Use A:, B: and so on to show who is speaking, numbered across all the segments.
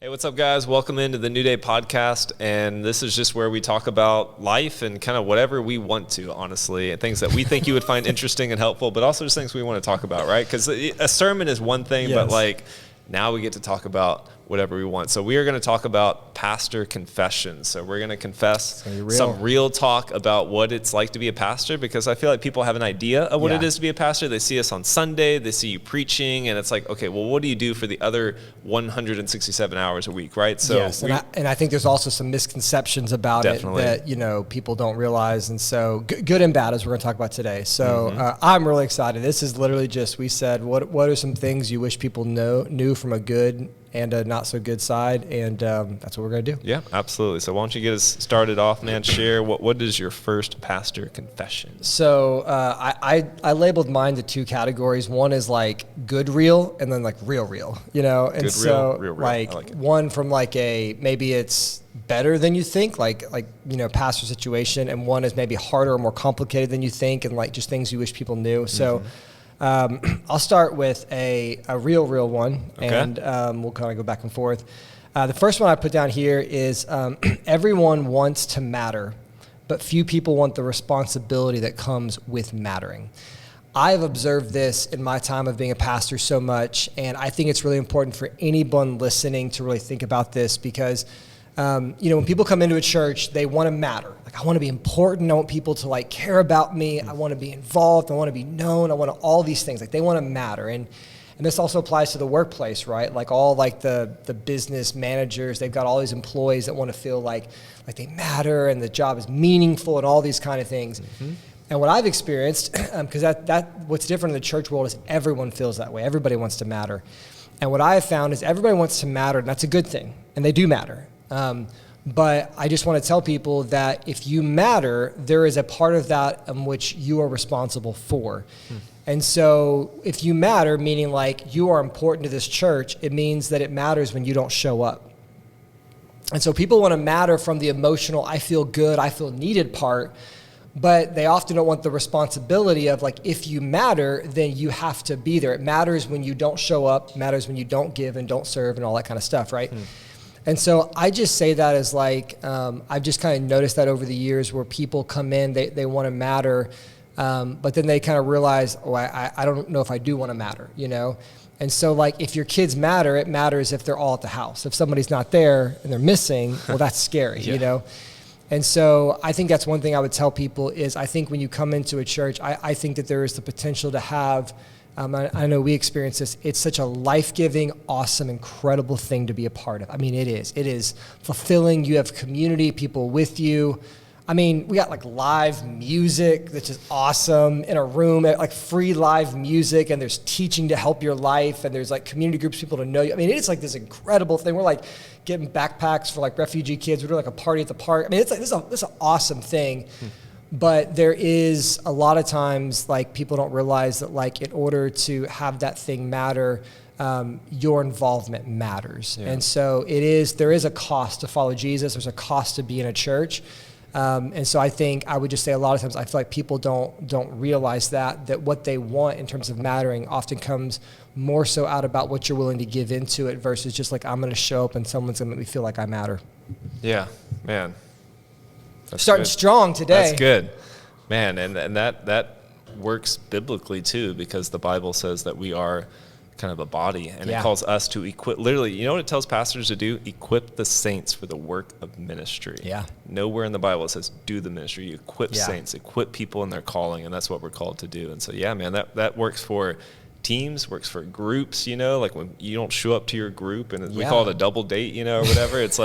A: Hey, what's up, guys? Welcome into the New Day podcast, and this is just where we talk about life and kind of whatever we want to, honestly, and things that we think you would find interesting and helpful, but also just things we want to talk about, right? Because a sermon is one thing,
B: Yes.
A: but now we get to talk about whatever we want. So we are going to talk about pastor confessions. So we're going to confess some real talk about what it's like to be a pastor, because I feel like people have an idea of what it is to be a pastor. They see us on Sunday, they see you preaching, and it's like, okay, well, what do you do for the other 167 hours a week, right? So
B: yes, and I think there's also some misconceptions about it that, people don't realize. And so good and bad, as we're going to talk about today. So I'm really excited. This is literally just, we said, what are some things you wish people knew from a good and a not so good side, and that's what we're going to do.
A: Yeah, absolutely. So why don't you get us started off, man? Share what is your first pastor confession?
B: So I labeled mine to two categories. One is like good real, and then like real, and
A: good,
B: so
A: real.
B: Like,
A: I like it.
B: one from like maybe it's better than you think, like pastor situation, and one is maybe harder or more complicated than you think, and like just things you wish people knew. So. I'll start with a real one, and we'll kind of go back and forth. The first one I put down here is everyone wants to matter, but few people want the responsibility that comes with mattering. I've observed this in my time of being a pastor so much, and I think it's really important for anyone listening to really think about this, because when people come into a church, they want to matter. Like, I want to be important. I want people to care about me. I want to be involved. I want to be known. I want all these things. Like, they want to matter. And this also applies to the workplace, right? Like all the business managers, they've got all these employees that want to feel like they matter and the job is meaningful and all these kind of things. And what I've experienced, because that what's different in the church world is everyone feels that way. Everybody wants to matter. And what I have found is everybody wants to matter, and that's a good thing. And they do matter. But I just want to tell people that if you matter, there is a part of that in which you are responsible for. And so if you matter, meaning you are important to this church, it means that it matters when you don't show up. And so people want to matter from the emotional, I feel good, I feel needed part, but they often don't want the responsibility of if you matter, then you have to be there. It matters when you don't show up, it matters when you don't give and don't serve and all that kind of stuff, right? And so I just say that as I've just kind of noticed that over the years where people come in, they want to matter, but then they kind of realize, I don't know if I do want to matter, And so if your kids matter, it matters if they're all at the house. If somebody's not there and they're missing, well, that's scary, And so I think that's one thing I would tell people is I think when you come into a church, I think that there is the potential to have I know we experience this. It's such a life-giving, awesome, incredible thing to be a part of. I mean, it is. It is fulfilling. You have community, people with you. I mean, we got live music that's just awesome in a room, free live music, and there's teaching to help your life, and there's community groups, people to know you. I mean, it's this incredible thing. We're getting backpacks for refugee kids. We're doing a party at the park. I mean, this is an awesome thing. But there is a lot of times people don't realize that in order to have that thing matter, your involvement matters. And so there is a cost to follow Jesus. There's a cost to be in a church. And so I think I would just say a lot of times I feel like people don't realize that what they want in terms of mattering often comes more so out about what you're willing to give into it versus just I'm going to show up and someone's going to make me feel like I matter.
A: Yeah, man. That's
B: starting
A: good.
B: Strong today.
A: That's good, man, and that works biblically too, because the Bible says that we are kind of a body, and it calls us to equip. Literally, you know what it tells pastors to do? Equip the saints for the work of ministry. Yeah. Nowhere in the Bible it says do the ministry. You equip saints, equip people in their calling, and that's what we're called to do. And so, man, that works for teams, works for groups, when you don't show up to your group and we call it a double date, or whatever, it's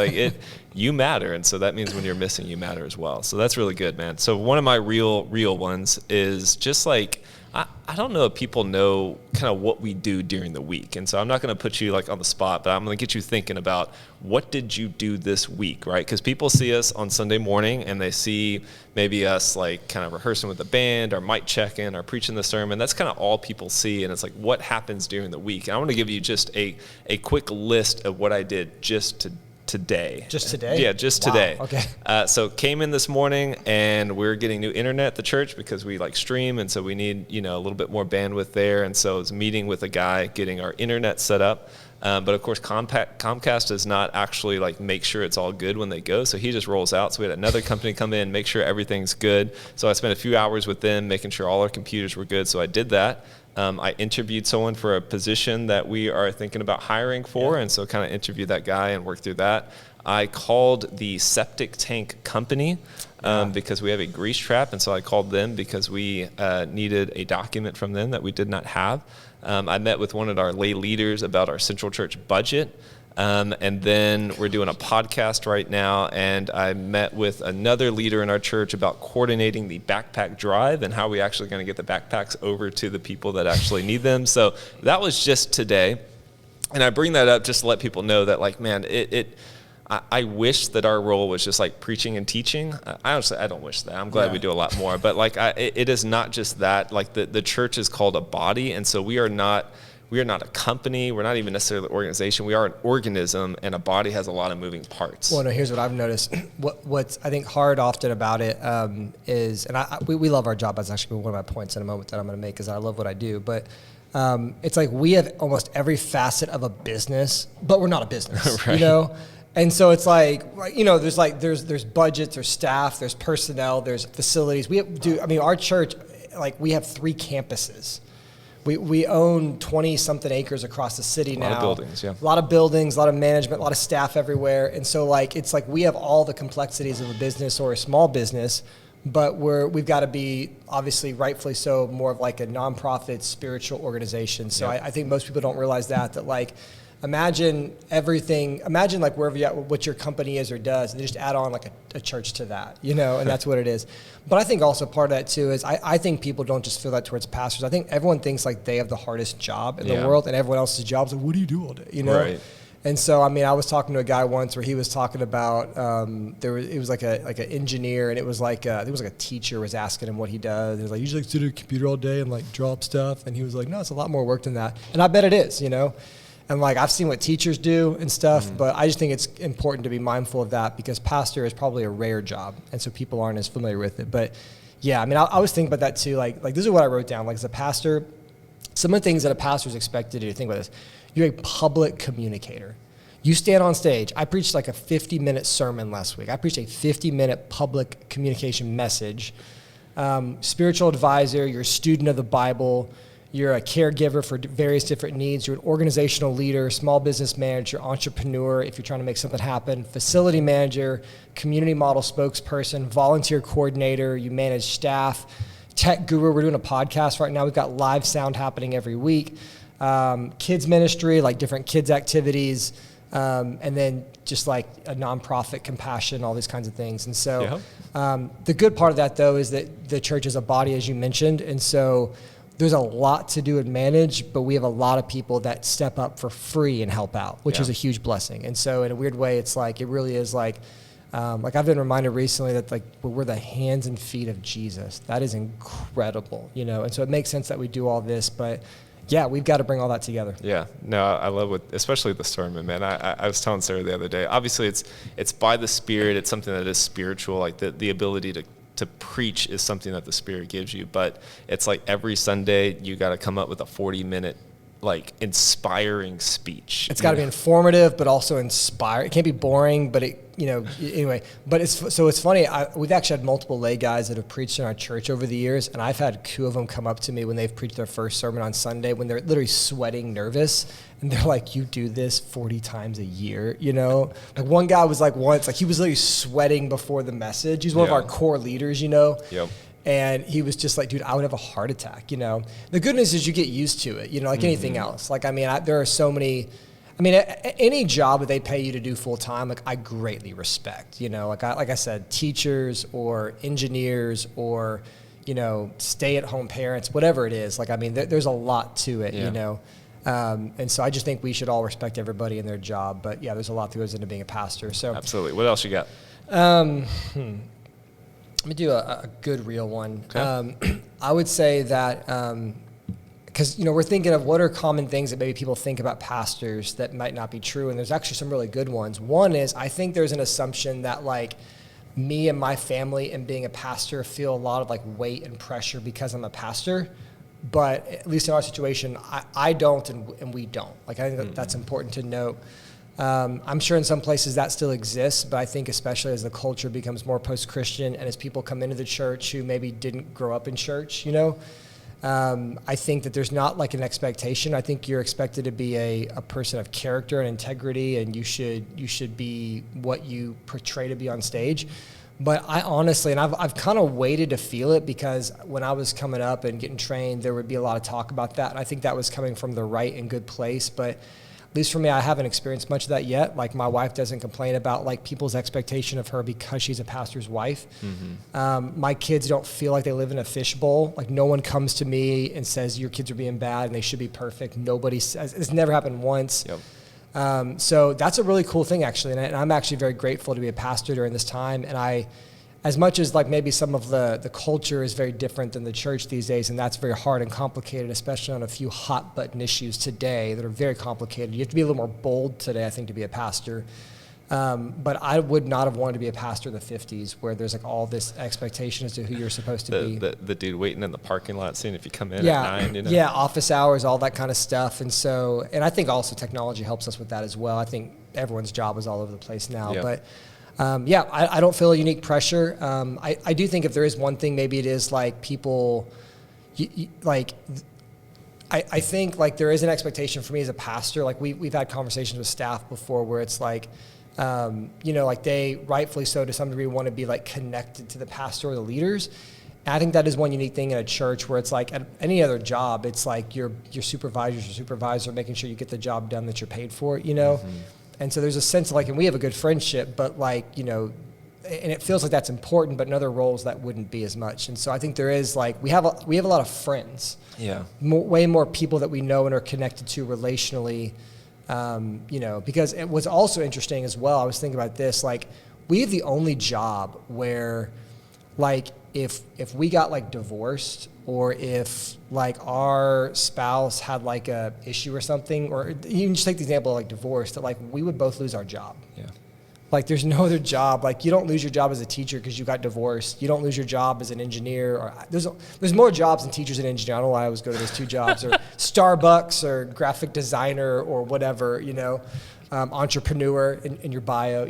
A: you matter. And so that means when you're missing, you matter as well. So that's really good, man. So one of my real ones is just I don't know if people know kind of what we do during the week. And so I'm not going to put you on the spot, but I'm going to get you thinking about what did you do this week, right? Because people see us on Sunday morning and they see maybe us kind of rehearsing with the band or mic checking or preaching the sermon. That's kind of all people see. And it's what happens during the week. And I want to give you just a quick list of what I did just today.
B: Just today?
A: Yeah, just today.
B: Okay.
A: So came in this morning and we're getting new internet at the church because we stream, and so we need a little bit more bandwidth there. And so I was meeting with a guy getting our internet set up. But of course, Comcast does not actually like make sure it's all good when they go. So he just rolls out. So we had another company come in, make sure everything's good. So I spent a few hours with them, making sure all our computers were good. So I did that. I interviewed someone for a position that we are thinking about hiring for. And so kind of interviewed that guy and worked through that. I called the septic tank company because we have a grease trap. And so I called them because we needed a document from them that we did not have. I met with one of our lay leaders about our Central Church budget. And then we're doing a podcast right now. And I met with another leader in our church about coordinating the backpack drive and how we actually going to get the backpacks over to the people that actually need them. So that was just today. And I bring that up just to let people know that, like, man, I wish that our role was just like preaching and teaching. Honestly, I don't wish that. I'm glad we do a lot more. But like, it is not just that. Like the church is called a body, and so we are not a company. We're not even necessarily an organization. We are an organism, and a body has a lot of moving parts.
B: Well, no, here's what I've noticed. What's I think hard often about it is, and we love our job. That's actually one of my points in a moment that I'm going to make, is I love what I do, but. It's like we have almost every facet of a business, but we're not a business,
A: right.
B: You know? And so it's like, you know, there's budgets, there's staff, there's personnel, there's facilities. Our church, like, we have 3 campuses. We own 20-something acres across the city now.
A: A lot of buildings, yeah.
B: A lot of buildings, a lot of management, a lot of staff everywhere. And so, like, it's like we have all the complexities of a business or a small business, but we've got to be, obviously, rightfully so, more of like a nonprofit spiritual organization. So I think most people don't realize that like, imagine like wherever you at, what your company is or does, and just add on like a church to that, you know, and that's what it is. But I think also part of that too is I think people don't just feel that towards pastors. I think everyone thinks like they have the hardest job in the world, and everyone else's job is like, what do you do all day, you know?
A: Right.
B: And so, I mean, I was talking to a guy once where he was talking about it was like an engineer, and it was like I think it was like a teacher was asking him what he does. He was like, you just like sit at a computer all day and like drop stuff, and he was like, no, it's a lot more work than that. And I bet it is, you know. And like I've seen what teachers do and stuff, but I just think it's important to be mindful of that because pastor is probably a rare job, and so people aren't as familiar with it. But yeah, I mean, I was thinking about that too. Like this is what I wrote down. Like as a pastor, some of the things that a pastor is expected to do. Think about this. You're a public communicator. You stand on stage. I preached like a 50-minute sermon last week. I preached a 50-minute public communication message. Spiritual advisor, you're a student of the Bible. You're a caregiver for various different needs. You're an organizational leader, small business manager, entrepreneur, if you're trying to make something happen, facility manager, community model spokesperson, volunteer coordinator. You manage staff, tech guru. We're doing a podcast right now. We've got live sound happening every week. Kids ministry, like different kids activities, and then just like a nonprofit, compassion, all these kinds of things. And so the good part of that, though, is that the church is a body, as you mentioned. And so there's a lot to do and manage, but we have a lot of people that step up for free and help out, which is a huge blessing. And so in a weird way, it's like, it really is like I've been reminded recently that like we're the hands and feet of Jesus. That is incredible, you know? And so it makes sense that we do all this, but yeah, we've got to bring all that together. Yeah,
A: no, I love especially the sermon, man. I was telling Sarah the other day, obviously it's by the Spirit. It's something that is spiritual, like the ability to preach is something that the Spirit gives you, but it's like every Sunday you got to come up with a 40-minute like inspiring speech.
B: It's got to be informative, but also inspiring. It can't be boring, but anyway. But it's funny. We've actually had multiple lay guys that have preached in our church over the years, and I've had 2 of them come up to me when they've preached their first sermon on Sunday when they're literally sweating nervous, and they're like, "You do this 40 times a year, you know?" Like one guy was like once, like he was literally sweating before the message. He's one of our core leaders, you know.
A: Yep.
B: And he was just like, dude, I would have a heart attack, you know. The good news is you get used to it, you know, like anything else. Like, I mean, there are so many, any job that they pay you to do full time, like I greatly respect, you know, like I said, teachers or engineers or, you know, stay-at-home parents, whatever it is. Like, I mean, there's a lot to it, you know. And so I just think we should all respect everybody in their job. But yeah, there's a lot that goes into being a pastor. So
A: absolutely. What else you got?
B: Let me do a good real one.
A: Okay.
B: I would say that because we're thinking of what are common things that maybe people think about pastors that might not be true, and there's actually some really good ones. One is I think there's an assumption that like me and my family and being a pastor feel a lot of like weight and pressure because I'm a pastor. but at least in our situation, I don't, and we don't. Like, I think that's important to note. I'm sure in some places that still exists, but I think especially as the culture becomes more post-Christian and as people come into the church who maybe didn't grow up in church, I think that there's not like an expectation. I think you're expected to be a person of character and integrity, and you should be what you portray to be on stage. But I honestly, and I've kind of waited to feel it, because when I was coming up and getting trained, there would be a lot of talk about that. And I think that was coming from the right and good place. But at least for me, I haven't experienced much of that yet. Like, my wife doesn't complain about like people's expectation of her because she's a pastor's wife. My kids don't feel like they live in a fishbowl. Like, no one comes to me and says your kids are being bad and they should be perfect. Nobody says, it's never happened once. Yep. So that's a really cool thing, actually. And I'm actually very grateful to be a pastor during this time. And as much as like maybe some of the culture is very different than the church these days, and that's very hard and complicated, especially on a few hot button issues today that are very complicated. You have to be a little more bold today, I think, to be a pastor. But I would not have wanted to be a pastor in the 50s, where there's like all this expectation as to who you're supposed to be.
A: The dude waiting in the parking lot, seeing if you come in at 9.
B: Yeah, office hours, all that kind of stuff. And I think also technology helps us with that as well. I think everyone's job is all over the place now. Yeah. But I don't feel a unique pressure. I do think if there is one thing, maybe it is like people, I think like there is an expectation for me as a pastor. Like we've had conversations with staff before where it's like, like they rightfully so to some degree want to be like connected to the pastor or the leaders. And I think that is one unique thing in a church where it's like at any other job, it's like your supervisor making sure you get the job done that you're paid for, And so there's a sense of like, and we have a good friendship, but like, and it feels like that's important, but in other roles that wouldn't be as much. And so I think there is like, we have a lot of friends, way more people that we know and are connected to relationally, because it was also interesting as well. I was thinking about this, like we have the only job where like, if we got like divorced, or if like our spouse had like a issue or something, or you can just take the example of like divorce, that like we would both lose our job. Yeah. Like there's no other job. Like you don't lose your job as a teacher because you got divorced. You don't lose your job as an engineer. Or there's more jobs than teachers and engineers. I don't know why I always go to those two jobs, or Starbucks or graphic designer or whatever, entrepreneur in your bio,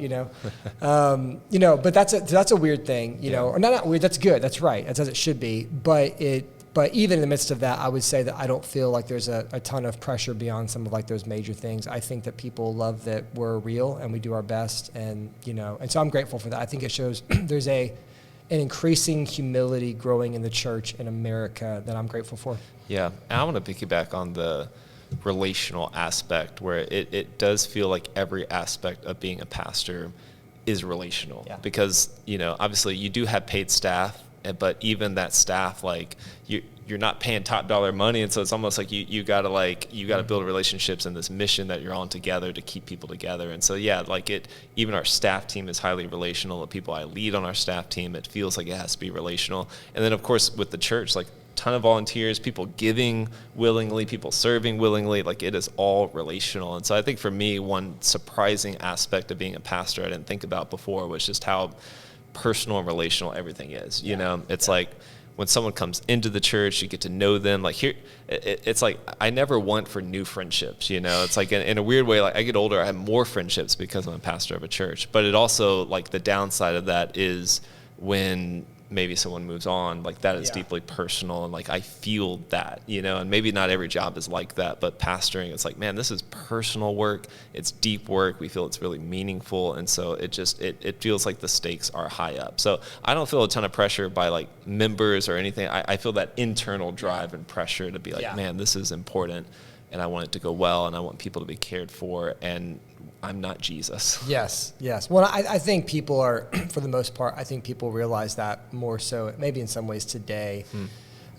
B: but that's a weird thing, or not weird. That's good. That's right. That's as it should be. But even in the midst of that, I would say that I don't feel like there's a ton of pressure beyond some of like those major things. I think that people love that we're real and we do our best, and so I'm grateful for that. I think it shows there's an increasing humility growing in the church in America that I'm grateful for.
A: Yeah, and I want to piggyback on the relational aspect, where it does feel like every aspect of being a pastor is relational. Yeah. Because obviously you do have paid staff, but even that staff, like you're not paying top dollar money, and so it's almost like you gotta build relationships in this mission that you're on together to keep people together. And so even our staff team is highly relational. The people I lead on our staff team, it feels like it has to be relational. And then of course with the church, like ton of volunteers, people giving willingly, people serving willingly, like it is all relational. And so I think for me, one surprising aspect of being a pastor I didn't think about before was just how personal and relational everything is. It's like when someone comes into the church, you get to know them. Like here, it's like I never want for new friendships. It's like in a weird way, like I get older, I have more friendships because I'm a pastor of a church. But it also, like the downside of that is when maybe someone moves on, like that is deeply personal, and like I feel that, and maybe not every job is like that, but pastoring, it's like, man, this is personal work, it's deep work, we feel it's really meaningful, and so it feels like the stakes are high up. So I don't feel a ton of pressure by like members or anything. I feel that internal drive and pressure to be like, man, this is important, and I want it to go well, and I want people to be cared for, and I'm not Jesus.
B: Yes. Well, I think people are, for the most part, I think people realize that more so, maybe in some ways today.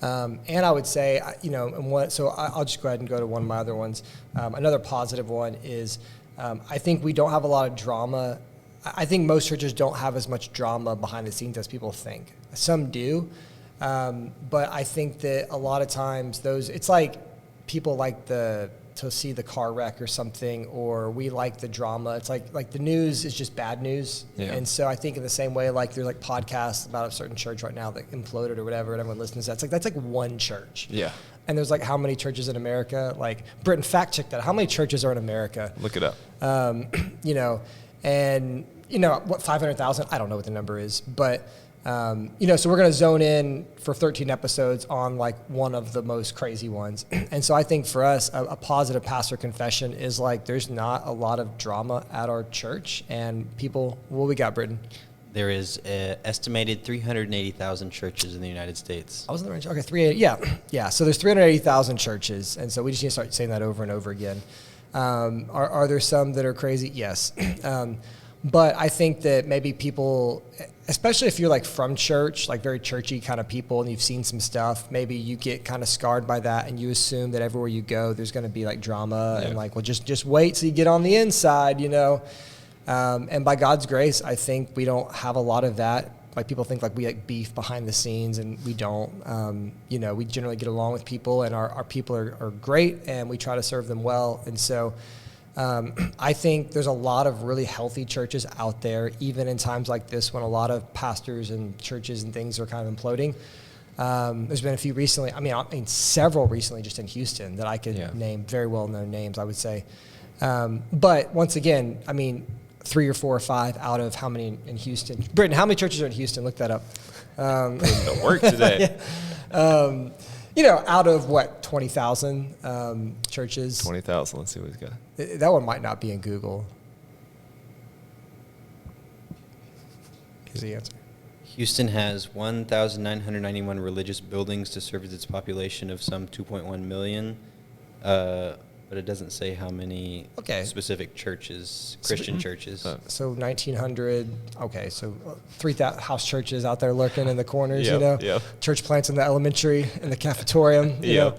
B: And I would say, so I'll just go ahead and go to one of my other ones. Another positive one is, I think we don't have a lot of drama. I think most churches don't have as much drama behind the scenes as people think. Some do, but I think that a lot of times it's like people like to see the car wreck or something, or we like the drama. It's like the news is just bad news. Yeah. And so I think in the same way, like there's like podcasts about a certain church right now that imploded or whatever, and everyone listens to that. It's like, that's like one church.
A: Yeah.
B: And there's like how many churches in America? Like, Britton, fact check that. How many churches are in America?
A: Look it up.
B: You know, and you know what, 500,000? I don't know what the number is, but you know, so we're going to zone in for 13 episodes on like one of the most crazy ones. And so I think for us, a positive pastor confession is like, there's not a lot of drama at our church, and people, what we got, Britton?
C: There is an estimated 380,000 churches in the United States.
B: I was in the range. Okay, 380. Yeah. So there's 380,000 churches, and so we just need to start saying that over and over again. Are there some that are crazy? Yes. But I think that maybe people, especially if you're like from church, like very churchy kind of people, and you've seen some stuff, maybe you get kind of scarred by that, and you assume that everywhere you go, there's going to be like drama, and like, well, just wait till you get on the inside, you know. And by God's grace, I think we don't have a lot of that. Like, people think like we like beef behind the scenes, and we don't. You know, we generally get along with people, and our people are great, and we try to serve them well. And so I think there's a lot of really healthy churches out there, even in times like this when a lot of pastors and churches and things are kind of imploding. There's been a few recently. I mean, several recently just in Houston that I could name, very well-known names, I would say. But once again, I mean, 3 or 4 or 5 out of how many in Houston? Britton, how many churches are in Houston? Look that up.
A: Don't work today.
B: You know, out of what, 20,000 churches?
A: 20,000. Let's see what he's got.
B: That one might not be in Google. Here's the answer.
C: Houston has 1,991 religious buildings to serve its population of some 2.1 million. But it doesn't say how many specific churches, Christian churches.
B: So 1,900, okay, so 3,000 house churches out there lurking in the corners, you know? Church plants in the elementary, in the cafetorium, you know?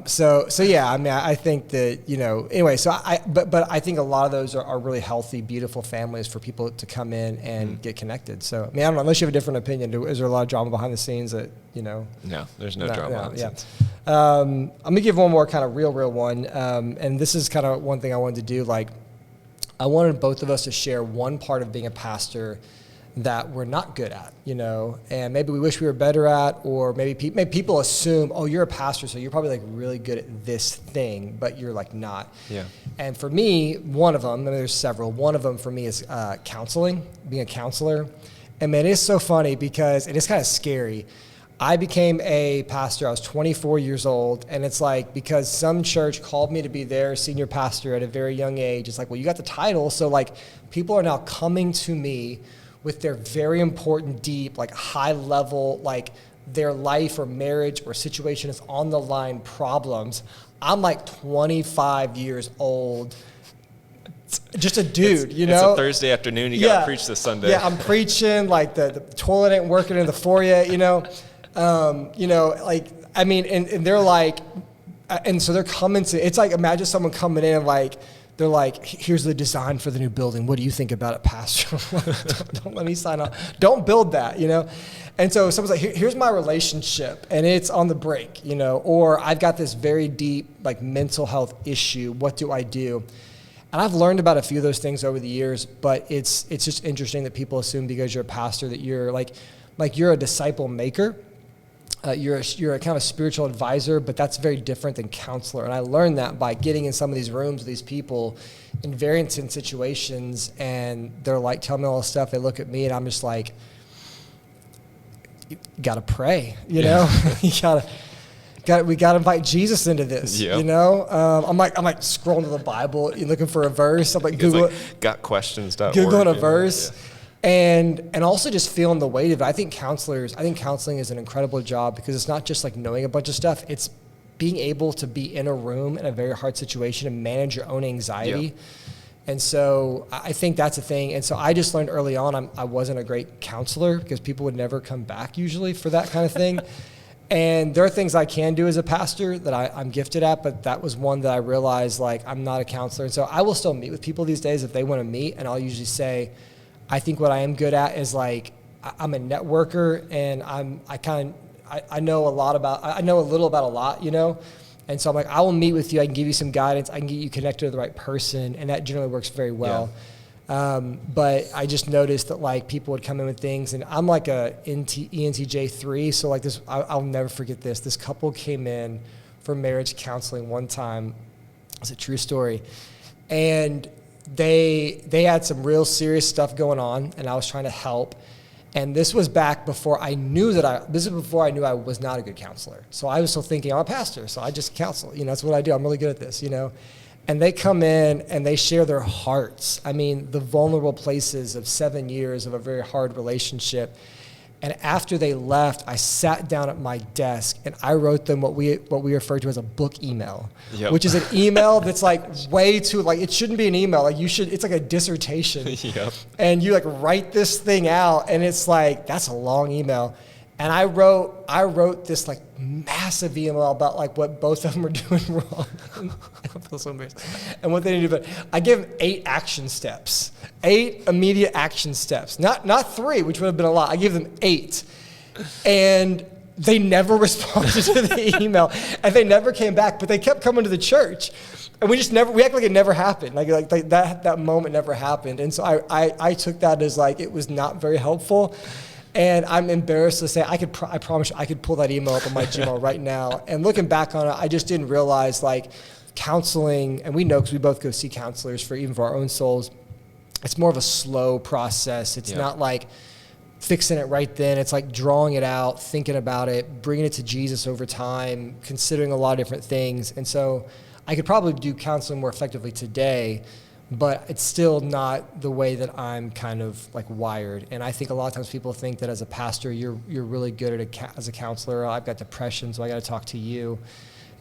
B: So yeah, I mean, I think that, you know, anyway, so but I think a lot of those are really healthy, beautiful families for people to come in and get connected. So, I mean, I don't know, unless you have a different opinion, is there a lot of drama behind the scenes that, you know?
A: No, there's no drama behind the scenes.
B: I'm going to give one more kind of real one. And this is kind of one thing I wanted to do. Like, I wanted both of us to share one part of being a pastor that we're not good at, you know, and maybe we wish we were better at, or maybe people assume, oh, you're a pastor, so you're probably like really good at this thing, but you're like not. Yeah. And for me, one of them, I mean, there's several. One of them for me is counseling, being a counselor. And man, it's so funny because it is kind of scary. I became a pastor, I was 24 years old, and it's like, because some church called me to be their senior pastor at a very young age, it's like, well, you got the title, so like people are now coming to me with their very important, deep, like high level, like their life or marriage or situation is on the line problems. I'm like 25 years old, just a dude, you know?
A: It's a Thursday afternoon, you got to preach this Sunday.
B: Yeah, I'm preaching, like the toilet ain't working in the foyer, you know? You know, like, I mean, and they're like, and so they're coming to, it's like, imagine someone coming in and like, they're like, here's the design for the new building. What do you think about it, Pastor? Don't let me sign up. Don't build that, you know? And so someone's like, here's my relationship, and it's on the break, you know? Or I've got this very deep, like, mental health issue. What do I do? And I've learned about a few of those things over the years, but it's just interesting that people assume because you're a pastor that you're like you're a disciple maker. You're a kind of spiritual advisor, but that's very different than counselor. And I learned that by getting in some of these rooms with these people in very intense situations, and they're like telling me all this stuff. They look at me, and I'm just like, you gotta pray, you know? We gotta invite Jesus into this, you know? I'm like scrolling to the Bible, looking for a verse. I'm like, Google,
A: like, got questions.
B: Googling a verse. Yeah. And also just feeling the weight of it. I think counseling is an incredible job because it's not just like knowing a bunch of stuff. It's being able to be in a room in a very hard situation and manage your own anxiety. Yeah. And so I think that's a thing. And so I just learned early on I wasn't a great counselor because people would never come back usually for that kind of thing. And there are things I can do as a pastor that I'm gifted at, but that was one that I realized, like, I'm not a counselor. And so I will still meet with people these days if they want to meet, and I'll usually say, I think what I am good at is like, I'm a networker, and I know a little about a lot, you know? And so I'm like, I will meet with you. I can give you some guidance. I can get you connected to the right person. And that generally works very well. But I just noticed that like people would come in with things, and I'm like a ENTJ3, so like this, I'll never forget this. This couple came in for marriage counseling one time. It's a true story, and they had some real serious stuff going on, and I was trying to help. And this was back before I knew I was not a good counselor. So I was still thinking, I'm a pastor, so I just counsel. That's what I do. I'm really good at this, And they come in and they share their hearts. I mean, the vulnerable places of 7 years of a very hard relationship. And after they left, I sat down at my desk and I wrote them what we refer to as a book email, which is an email that's like way too, like it shouldn't be an email. Like it's like a dissertation. And you like write this thing out and it's like, that's a long email. And I wrote this like massive email about like what both of them are doing wrong. I feel so embarrassed. And what they need to do. But I give them 8 action steps, 8 immediate action steps. Not 3, which would have been a lot. I give them 8. And they never responded to the email. And they never came back, but they kept coming to the church. And we act like it never happened. Like that moment never happened. And so I took that as like it was not very helpful. And I'm embarrassed to say I promise you I could pull that email up on my Gmail right now. And looking back on it, I just didn't realize like counseling, and we know because we both go see counselors even for our own souls, it's more of a slow process. It's not like fixing it right then. It's like drawing it out, thinking about it, bringing it to Jesus over time, considering a lot of different things. And so I could probably do counseling more effectively today, but it's still not the way that I'm kind of like wired. And I think a lot of times people think that as a pastor, you're really good at as a counselor. I've got depression, so I got to talk to you.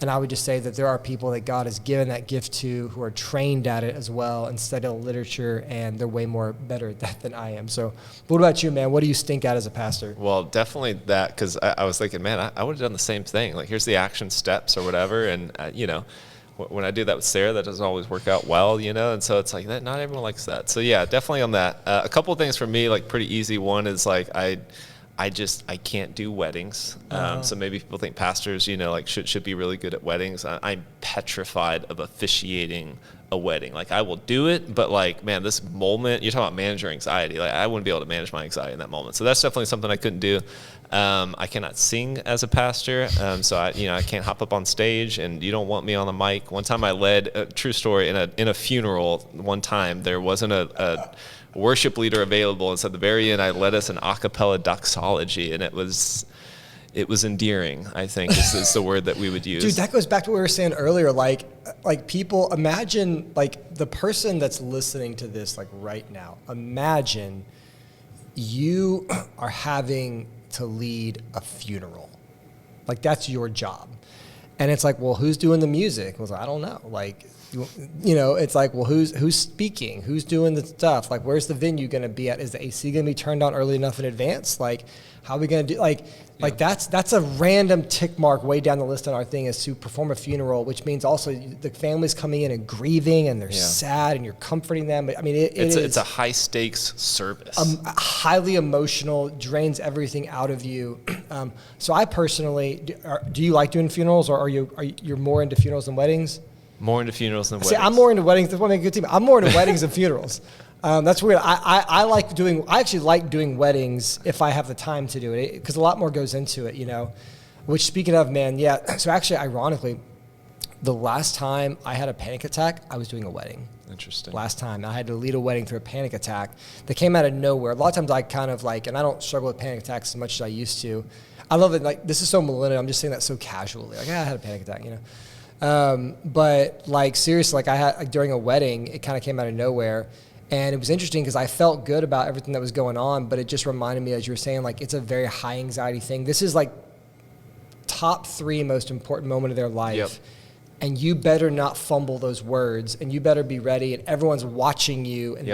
B: And I would just say that there are people that God has given that gift to who are trained at it as well and study literature, and they're way more better at that than I am. So what about you, man? What do you stink at as a pastor?
A: Well, definitely that, because I was thinking, man, I would have done the same thing. Like, here's the action steps or whatever. And, when I do that with Sarah, that doesn't always work out well, and so it's like that. Not everyone likes that. So yeah, definitely on that. A couple of things for me, like pretty easy. One is like I can't do weddings. So maybe people think pastors, like should be really good at weddings. I'm petrified of officiating a wedding. Like I will do it, but like, man, this moment, you're talking about manager anxiety. Like I wouldn't be able to manage my anxiety in that moment. So that's definitely something I couldn't do. I cannot sing as a pastor, so I can't hop up on stage, and you don't want me on the mic. One time I led a true story in a funeral. One time there wasn't a worship leader available, and so at the very end I led us an a cappella doxology, and it was endearing, I think is the word that we would use.
B: Dude, that goes back to what we were saying earlier. Like people, imagine like the person that's listening to this like right now. Imagine you are having to lead a funeral. Like that's your job. And it's like, well, who's doing the music? I was like, I don't know. Like, it's like, well, who's speaking? Who's doing the stuff? Like, where's the venue going to be at? Is the AC going to be turned on early enough in advance? Like, how are we going to do, like that's a random tick mark way down the list on our thing is to perform a funeral, which means also the family's coming in and grieving and they're sad and you're comforting them. I mean, it's
A: a high stakes service.
B: Highly emotional, drains everything out of you. So I personally, do you like doing funerals, or are you more into funerals than weddings?
A: More into funerals than weddings.
B: See, I'm more into weddings. That's what makes a good team. I'm more into weddings than funerals. That's weird. I actually like doing weddings if I have the time to do it, because a lot more goes into it, Which, speaking of, man, yeah. So actually, ironically, the last time I had a panic attack, I was doing a wedding.
A: Interesting.
B: Last time I had to lead a wedding through a panic attack that came out of nowhere. A lot of times I kind of like, and I don't struggle with panic attacks as much as I used to. I love it. Like, this is so millennial. I'm just saying that so casually. Like, I had a panic attack, But like seriously, like I had during a wedding, it kind of came out of nowhere. And it was interesting because I felt good about everything that was going on, but it just reminded me, as you were saying, like it's a very high anxiety thing. This is like top 3 most important moment of their life.
A: Yep.
B: And you better not fumble those words, and you better be ready, and everyone's watching you, and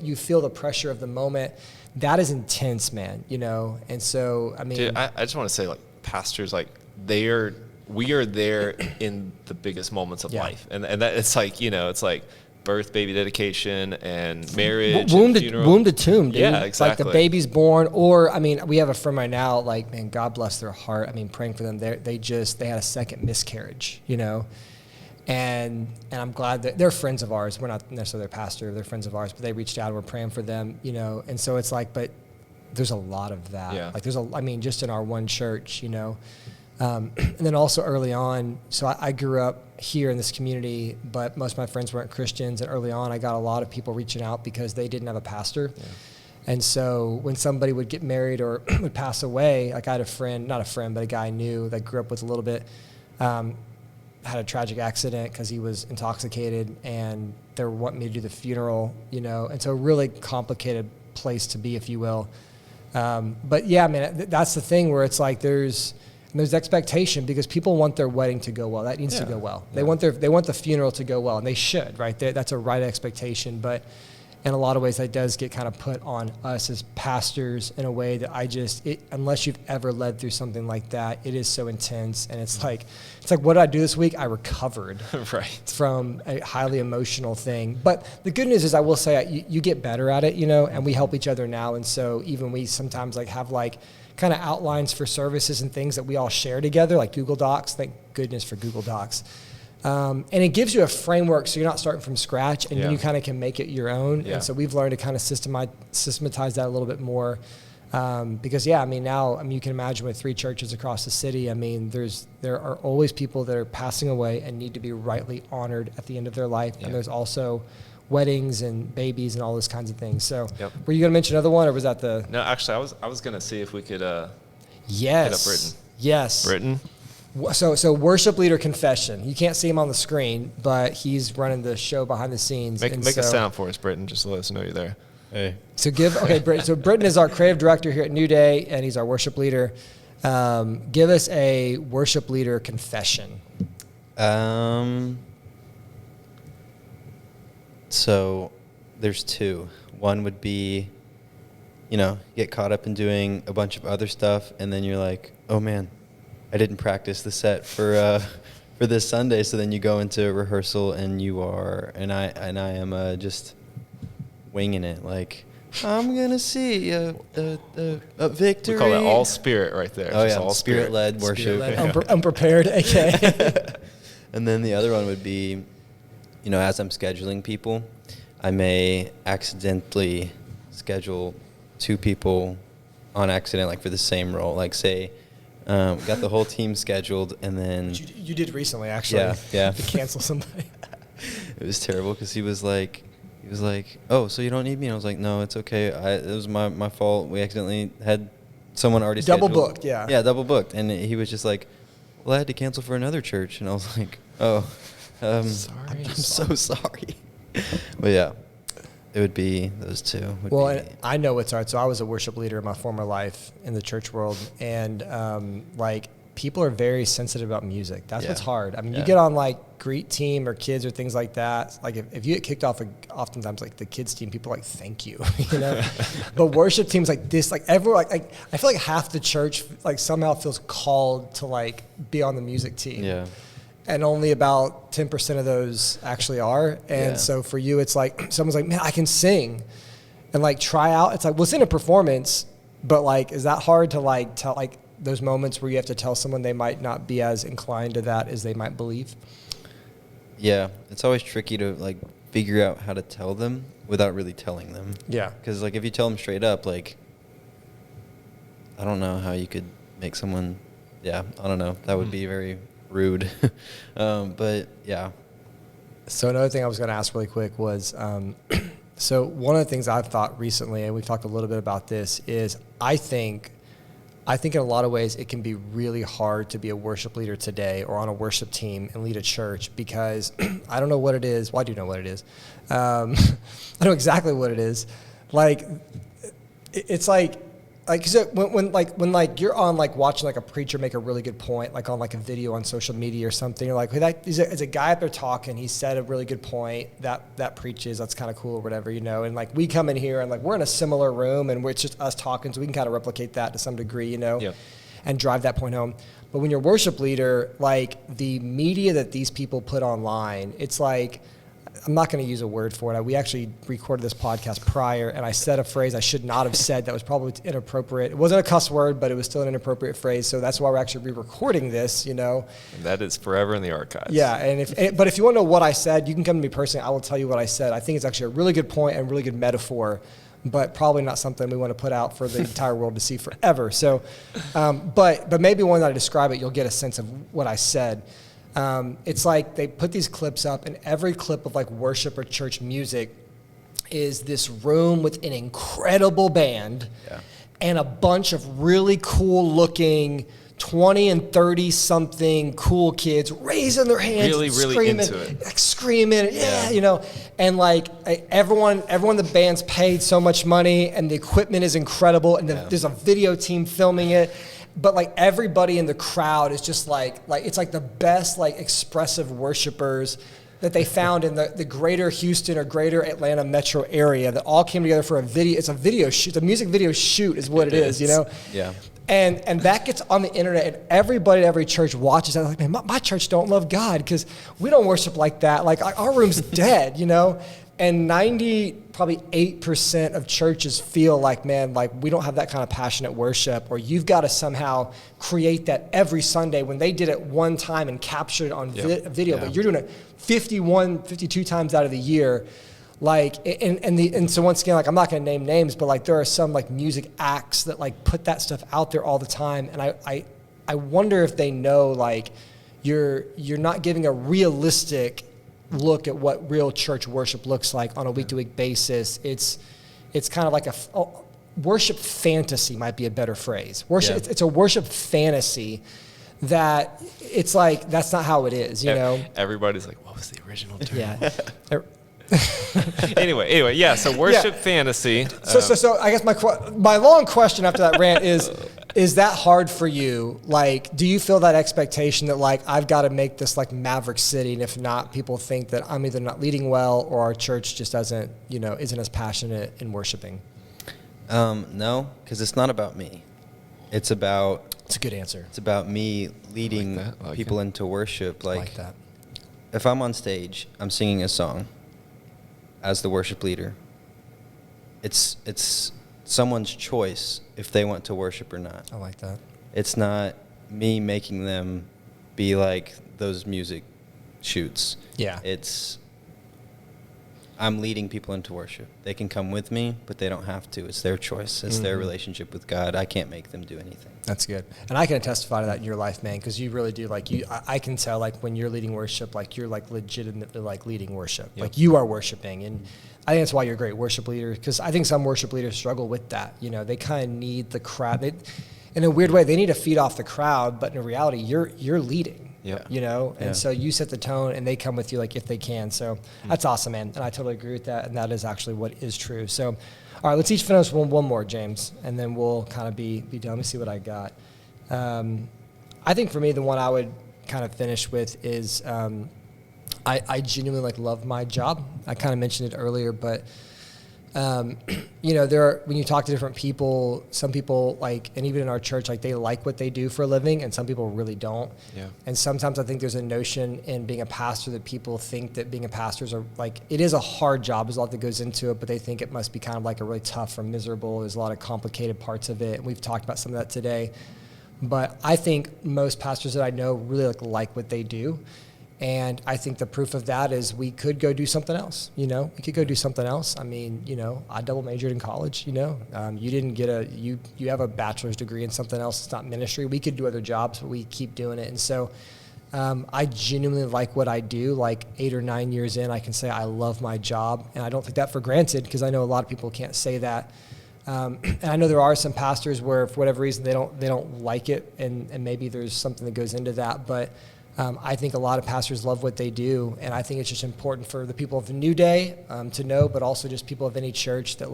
B: you feel the pressure of the moment. That is intense, man, And so, I mean,
A: dude, I just want to say, like, pastors, like we are there in the biggest moments of life. And that it's like, it's like birth, baby dedication, and marriage,
B: womb
A: and
B: to
A: funeral.
B: Womb to tomb, dude.
A: Yeah, exactly.
B: Like the baby's born, or I mean, we have a friend right now. Like, man, God bless their heart. I mean, praying for them. They had a second miscarriage, And I'm glad that they're friends of ours. We're not necessarily their pastor, they're friends of ours, but they reached out and we're praying for them, you know. And so it's like, but there's a lot of that.
A: Yeah.
B: Like just in our one church, you know. And then also early on, so I grew up here in this community, but most of my friends weren't Christians. And early on, I got a lot of people reaching out because they didn't have a pastor. Yeah. And so when somebody would get married or would pass away, like I had a friend, not a friend, but a guy I knew that grew up with a little bit, had a tragic accident because he was intoxicated, and they were wanting me to do the funeral, you know, and so a really complicated place to be, if you will. But yeah, man, that's the thing where it's like there's expectation because people want their wedding to go well. That needs to go well. They want the funeral to go well, and they should, right? That's a right expectation, but in a lot of ways that does get kind of put on us as pastors in a way that unless you've ever led through something like that, it is so intense. And it's like, what did I do this week? I recovered from a highly emotional thing. But the good news is I will say you get better at it, you know, and we help each other now. And so even we sometimes like have like kind of outlines for services and things that we all share together, like Google Docs. Thank goodness for Google Docs. And it gives you a framework so you're not starting from scratch, and then you kind of can make it your own. Yeah. And so we've learned to kind of systematize that a little bit more. Because now you can imagine with 3 churches across the city, I mean, there are always people that are passing away and need to be rightly honored at the end of their life. Yeah. And there's also weddings and babies and all those kinds of things. So were you going to mention another one, or was that the...
A: No, actually, I was going to see if we could
B: hit up
A: Britton.
B: Yes.
A: Britton?
B: So worship leader confession. You can't see him on the screen, but he's running the show behind the scenes.
A: Make a sound for us, Britton, just to let us know you're there.
C: Hey.
B: So Britton is our creative director here at New Day, and he's our worship leader. Give us a worship leader confession.
C: So there's 2. One would be, get caught up in doing a bunch of other stuff, and then you're like, oh man, I didn't practice the set for this Sunday. So then you go into rehearsal and I am just winging it. Like, I'm gonna see a victory.
A: We call that all spirit right there.
C: Oh, all spirit-led worship.
B: Spirit-led, unprepared, okay.
C: And then the other one would be, as I'm scheduling people, I may accidentally schedule 2 people on accident, like for the same role. Like say, got the whole team scheduled, and then
B: you did recently, actually.
C: Yeah.
B: To cancel somebody.
C: It was terrible because he was like, oh, so you don't need me? And I was like, no, it's okay. It was my fault. We accidentally had someone already
B: double
C: scheduled.
B: Booked, yeah.
C: Yeah, double booked. And he was just like, well, I had to cancel for another church. And I was like, oh, I'm so sorry. But yeah, it would be those 2.
B: And I know it's hard. So I was a worship leader in my former life in the church world. And people are very sensitive about music. That's what's hard. I mean, you get on like greet team or kids or things like that. Like if you get kicked off, oftentimes like the kids team, people are like, thank you, But worship teams like this, like everyone, like I feel like half the church like somehow feels called to like be on the music team.
C: Yeah.
B: And only about 10% of those actually are. And so for you, it's like someone's like, man, I can sing, and like try out. It's like, well, it's in a performance, but like, is that hard to like tell like those moments where you have to tell someone they might not be as inclined to that as they might believe?
C: Yeah, it's always tricky to like figure out how to tell them without really telling them.
B: Yeah.
C: Because like if you tell them straight up, like, I don't know how you could make someone, I don't know. That would be very rude. But yeah. So
B: another thing I was going to ask really quick was, so one of the things I've thought recently, and we've talked a little bit about this, is I think in a lot of ways it can be really hard to be a worship leader today or on a worship team and lead a church because I don't know what it is. Well, I do know what it is. I know exactly what it is. Like, it's like so when you're on like watching like a preacher make a really good point, like on like a video on social media or something, you're like, hey, that is a guy up there talking. He said a really good point that preaches. That's kind of cool or whatever, And like we come in here and like we're in a similar room and it's just us talking, so we can kind of replicate that to some degree, and drive that point home. But when you're a worship leader, like the media that these people put online, it's like I'm not going to use a word for it. We actually recorded this podcast prior, and I said a phrase I should not have said that was probably inappropriate. It wasn't a cuss word, but it was still an inappropriate phrase. So that's why we're actually re-recording this, And
A: that is forever in the archives.
B: Yeah, but if you want to know what I said, you can come to me personally. I will tell you what I said. I think it's actually a really good point and really good metaphor, but probably not something we want to put out for the entire world to see forever. So, but maybe when I describe it, you'll get a sense of what I said. It's like they put these clips up, and every clip of like worship or church music is this room with an incredible band and a bunch of really cool looking 20 and 30 something cool kids raising their hands,
A: really
B: screaming,
A: into it,
B: like screaming, and like everyone in the band's paid so much money, and the equipment is incredible, and there's a video team filming it. But like everybody in the crowd is just like it's like the best like expressive worshipers that they found in the greater Houston or greater Atlanta metro area that all came together for a video. It's a video shoot. It's a music video shoot is what it is.
C: Yeah.
B: And that gets on the internet, and everybody at every church watches that. Like, man, my church don't love God because we don't worship like that. Like our room's dead, And 8% of churches feel like, man, like we don't have that kind of passionate worship, or you've got to somehow create that every Sunday when they did it one time and captured it on video, but you're doing it 52 times out of the year. Like, and so once again, like I'm not going to name names, but like there are some like music acts that like put that stuff out there all the time. And I wonder if they know like you're not giving a realistic look at what real church worship looks like on a week-to-week basis. It's kind of like worship fantasy might be a better phrase. Worship, it's a worship fantasy that it's like, that's not how it is,
A: Everybody's like, what was the original term?
B: Yeah.
A: Anyway, yeah. So worship fantasy.
B: So I guess my long question after that rant is that hard for you? Like, do you feel that expectation that like I've got to make this like Maverick City, and if not, people think that I'm either not leading well or our church just isn't as passionate in worshiping?
C: No, because it's not about me. It's a
B: good answer.
C: It's about me leading people into worship. Like that. If I'm on stage, I'm singing a song as the worship leader. It's someone's choice if they want to worship or not.
B: I like that.
C: It's not me making them be like those music shoots.
B: Yeah.
C: I'm leading people into worship. They can come with me, but they don't have to. It's their choice. It's their relationship with God. I can't make them do anything.
B: That's good. And I can testify to that in your life, man, because you really do. Like I can tell, like when you're leading worship, like you're like legitimately like leading worship. Yep. Like you are worshiping, and I think that's why you're a great worship leader. Because I think some worship leaders struggle with that. They kind of need the crowd. In a weird way, they need to feed off the crowd, but in reality, you're leading.
A: Yeah.
B: And so you set the tone, and they come with you like if they can. So that's awesome, man. And I totally agree with that. And that is actually what is true. So, all right, let's each finish one more, James, and then we'll kind of be done. Let me see what I got. I think for me, the one I would kind of finish with is I genuinely like love my job. I kind of mentioned it earlier, but there are, when you talk to different people, some people like, and even in our church, like they like what they do for a living, and some people really don't.
A: Yeah.
B: And sometimes I think there's a notion in being a pastor that people think that being a pastor is it is a hard job. There's a lot that goes into it, but they think it must be kind of like a really tough or miserable. There's a lot of complicated parts of it. And we've talked about some of that today. But I think most pastors that I know really like what they do. And I think the proof of that is we could go do something else, We could go do something else. I mean, I double majored in college, You didn't get you have a bachelor's degree in something else. It's not ministry. We could do other jobs, but we keep doing it. And so I genuinely like what I do. Like 8 or 9 years in, I can say I love my job. And I don't take that for granted, because I know a lot of people can't say that. And I know there are some pastors where for whatever reason they don't like it, and maybe there's something that goes into that. But I think a lot of pastors love what they do, and I think it's just important for the people of the New Day to know, but also just people of any church that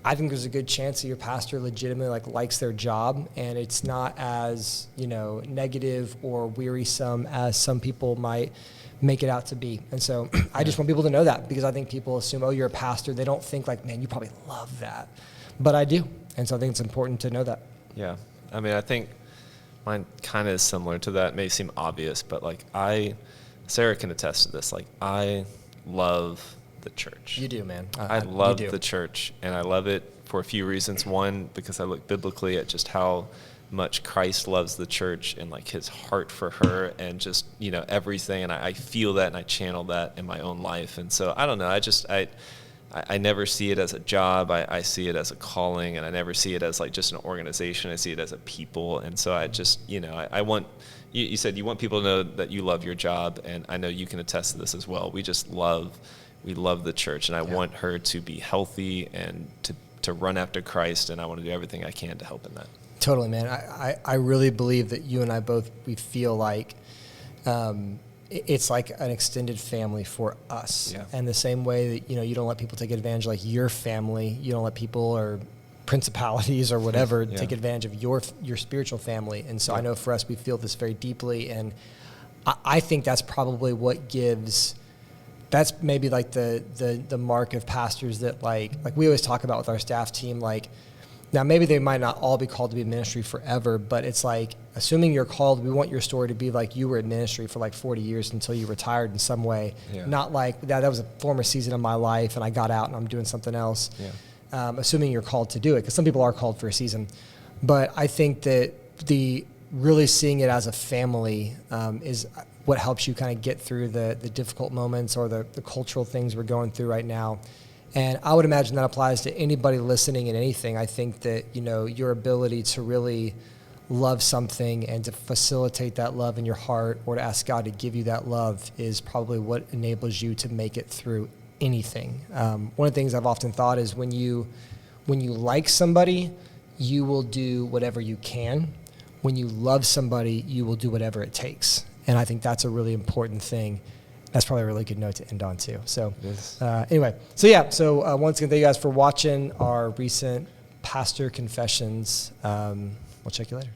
B: I think there's a good chance that your pastor legitimately likes their job, and it's not as negative or wearisome as some people might make it out to be. And so I just want people to know that, because I think people assume, oh, you're a pastor. They don't think man, you probably love that, but I do, and so I think it's important to know that.
A: Yeah, I mean, I think mine kind of is similar to that. It may seem obvious, but Sarah can attest to this. I love the church.
B: You do, man.
A: I love the church, and I love it for a few reasons. One, because I look biblically at just how much Christ loves the church and like his heart for her and just, everything. And I feel that and I channel that in my own life. And so I don't know. I never see it as a job. I see it as a calling, and I never see it as like just an organization. I see it as a people. And so I just, I want, you said you want people to know that you love your job, and I know you can attest to this as well. We love the church, and I want her to be healthy and to run after Christ, and I want to do everything I can to help in that.
B: Totally, man. I really believe that you and I both, we feel like it's like an extended family for us. Yeah. And the same way that, you don't let people take advantage of like your family, you don't let people or principalities or whatever take advantage of your spiritual family. And so I know for us, we feel this very deeply, and I think that's probably what gives, that's maybe like the mark of pastors that like we always talk about with our staff team, like, now, maybe they might not all be called to be in ministry forever, but it's like, assuming you're called, we want your story to be like you were in ministry for like 40 years until you retired in some way. Yeah. Not like that was a former season of my life and I got out and I'm doing something else. Yeah. Assuming you're called to do it, because some people are called for a season. But I think that the really seeing it as a family is what helps you kind of get through the difficult moments or the cultural things we're going through right now. And I would imagine that applies to anybody listening in anything. I think that, your ability to really love something and to facilitate that love in your heart or to ask God to give you that love is probably what enables you to make it through anything. One of the things I've often thought is when you like somebody, you will do whatever you can. When you love somebody, you will do whatever it takes. And I think that's a really important thing. That's probably a really good note to end on too. So anyway, so once again, thank you guys for watching our recent Pastor Confessions. We'll check you later.